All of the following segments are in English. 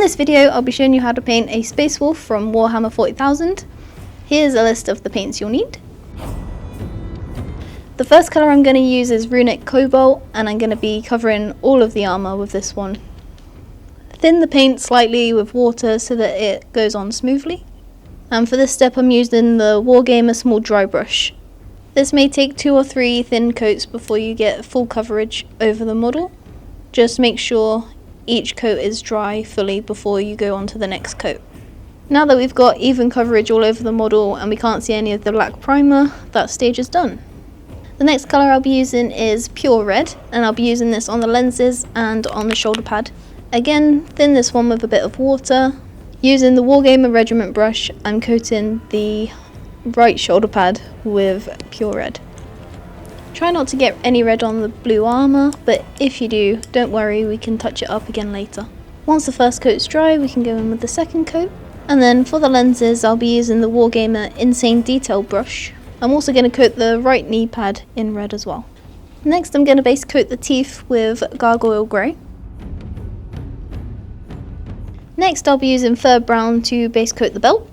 this video, I'll be showing you how to paint a Space Wolf from Warhammer 40,000. Here's a list of the paints you'll need. The first colour I'm going to use is Runic Cobalt, and I'm going to be covering all of the armour with this one. Thin the paint slightly with water so that it goes on smoothly. And for this step I'm using the Warhammer small dry brush. This may take 2 or 3 thin coats before you get full coverage over the model. Just make sure each coat is dry fully before you go on to the next coat. Now that we've got even coverage all over the model and we can't see any of the black primer, that stage is done. The next colour I'll be using is Pure Red, and I'll be using this on the lenses and on the shoulder pad. Again, thin this one with a bit of water. Using the Warhammer Regiment brush, I'm coating the right shoulder pad with Pure Red. Try not to get any red on the blue armour, but if you do, don't worry, we can touch it up again later. Once the first coat's dry, we can go in with the second coat. And then for the lenses, I'll be using the Warhammer Insane Detail brush. I'm also going to coat the right knee pad in red as well. Next I'm going to base coat the teeth with Gargoyle Grey. Next I'll be using Fur Brown to base coat the belt.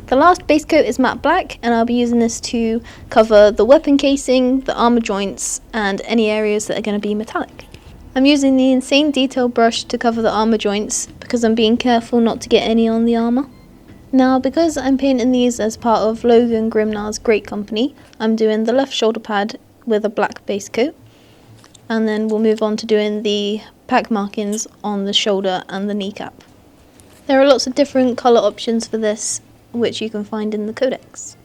The last base coat is Matte Black, and I'll be using this to cover the weapon casing, the armour joints, and any areas that are going to be metallic. I'm using the Insane Detail brush to cover the armour joints because I'm being careful not to get any on the armour. Now, because I'm painting these as part of Logan Grimnar's Great Company, I'm doing the left shoulder pad with a black base coat, and then we'll move on to doing the pack markings on the shoulder and the kneecap. There are lots of different colour options for this, which you can find in the codex.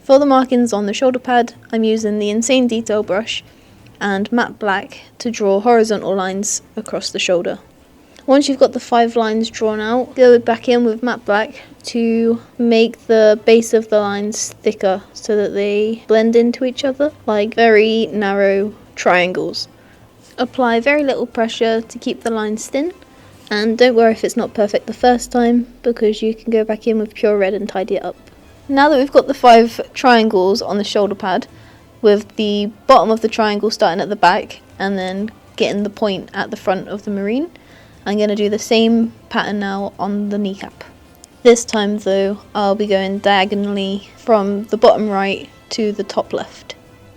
For the markings on the shoulder pad, I'm using the Insane Detail brush and Matte Black to draw horizontal lines across the shoulder. Once you've got the 5 lines drawn out, go back in with Matte Black to make the base of the lines thicker so that they blend into each other like very narrow triangles. Apply very little pressure to keep the lines thin, and don't worry if it's not perfect the first time because you can go back in with Pure Red and tidy it up. Now that we've got the 5 triangles on the shoulder pad, with the bottom of the triangle starting at the back and then getting the point at the front of the marine, I'm going to do the same pattern now on the kneecap. This time though, I'll be going diagonally from the bottom right to the top left.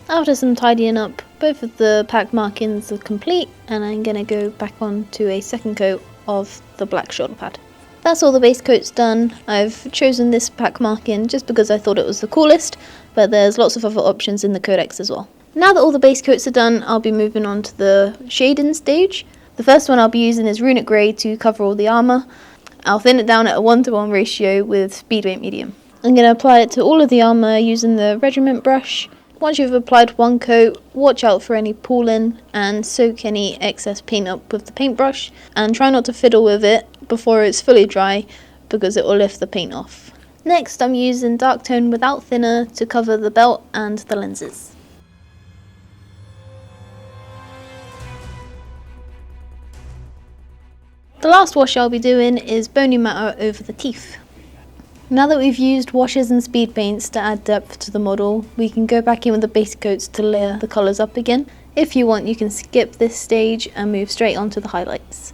After some tidying up, both of the pack markings are complete, and I'm going to go back on to a second coat of the black shoulder pad. That's all the base coats done. I've chosen this pack marking just because I thought it was the coolest, but there's lots of other options in the codex as well. Now that all the base coats are done, I'll be moving on to the shading stage. The first one I'll be using is Runic Grey to cover all the armour. I'll thin it down at a 1:1 ratio with Speedweight Medium. I'm going to apply it to all of the armour using the Regiment brush. Once you've applied one coat, watch out for any pooling and soak any excess paint up with the paintbrush, and try not to fiddle with it before it's fully dry because it will lift the paint off. Next I'm using Dark Tone without thinner to cover the belt and the lenses. The last wash I'll be doing is Bony Matter over the teeth. Now that we've used washes and speed paints to add depth to the model, we can go back in with the base coats to layer the colours up again. If you want, you can skip this stage and move straight on to the highlights.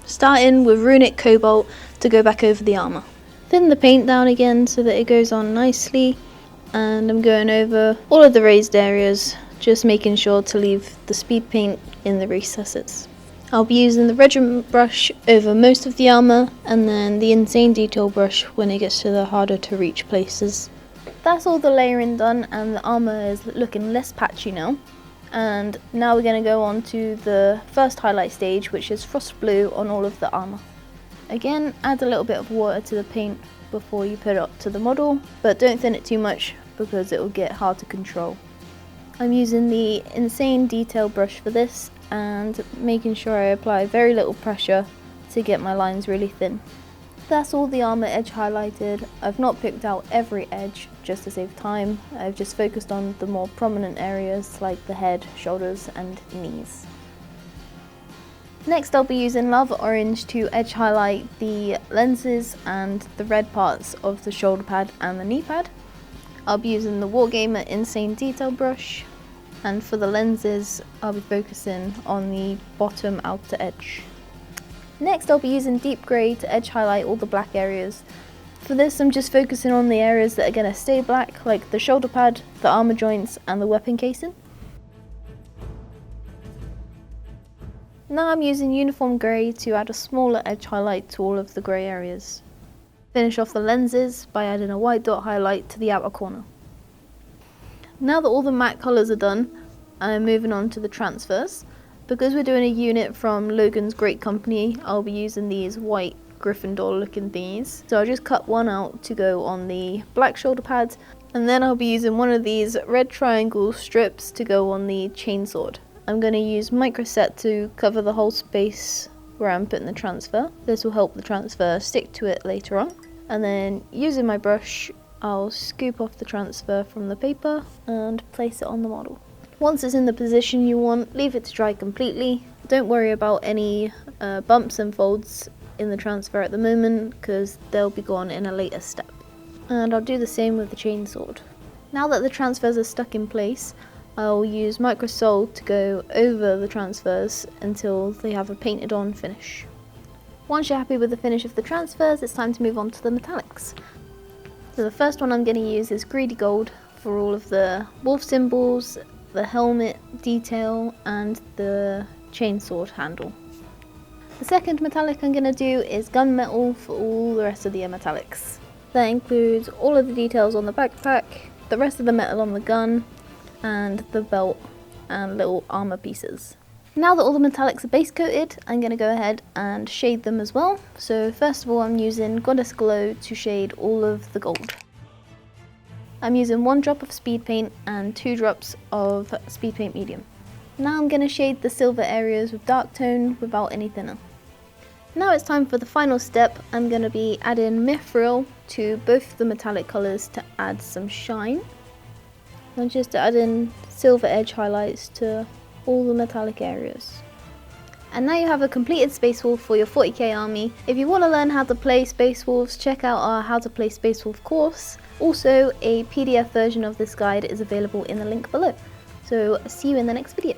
Starting with Runic Cobalt to go back over the armour. Thin the paint down again so that it goes on nicely, and I'm going over all of the raised areas, just making sure to leave the speed paint in the recesses. I'll be using the Regiment brush over most of the armour, and then the Insane Detail brush when it gets to the harder to reach places. That's all the layering done, and the armour is looking less patchy now. And now we're going to go on to the first highlight stage, which is Frost Blue on all of the armour. Again, add a little bit of water to the paint before you put it up to the model, but don't thin it too much because it will get hard to control. I'm using the Insane Detail brush for this, and making sure I apply very little pressure to get my lines really thin. That's all the armour edge highlighted. I've not picked out every edge just to save time. I've just focused on the more prominent areas like the head, shoulders and knees. Next I'll be using Lava Orange to edge highlight the lenses and the red parts of the shoulder pad and the knee pad. I'll be using the Warhammer Insane Detail brush. And for the lenses, I'll be focusing on the bottom outer edge. Next, I'll be using deep grey to edge highlight all the black areas. For this, I'm just focusing on the areas that are going to stay black, like the shoulder pad, the armour joints and the weapon casing. Now I'm using uniform grey to add a smaller edge highlight to all of the grey areas. Finish off the lenses by adding a white dot highlight to the outer corner. Now that all the matte colours are done, I'm moving on to the transfers. Because we're doing a unit from Logan's Great Company, I'll be using these white Gryffindor looking thingies. So I'll just cut one out to go on the black shoulder pads, and then I'll be using one of these red triangle strips to go on the chainsword. I'm going to use microset to cover the whole space where I'm putting the transfer. This will help the transfer stick to it later on. And then using my brush, I'll scoop off the transfer from the paper and place it on the model. Once it's in the position you want, leave it to dry completely. Don't worry about any bumps and folds in the transfer at the moment, because they'll be gone in a later step. And I'll do the same with the chainsword. Now that the transfers are stuck in place, I'll use microsol to go over the transfers until they have a painted on finish. Once you're happy with the finish of the transfers, it's time to move on to the metallics. So the first one I'm going to use is Greedy Gold for all of the wolf symbols, the helmet detail and the chainsword handle. The second metallic I'm going to do is gunmetal for all the rest of the metallics. That includes all of the details on the backpack, the rest of the metal on the gun, and the belt and little armor pieces. Now that all the metallics are base coated, I'm going to go ahead and shade them as well. So first of all, I'm using Goddess Glow to shade all of the gold. I'm using 1 drop of speed paint and 2 drops of speed paint medium. Now I'm going to shade the silver areas with dark tone without any thinner. Now it's time for the final step. I'm going to be adding mithril to both the metallic colours to add some shine. I'm just adding silver edge highlights to all the metallic areas. And now you have a completed Space Wolf for your 40k army. If you want to learn how to play Space Wolves, check out our How to Play Space Wolf course. Also, a PDF version of this guide is available in the link below. So see you in the next video.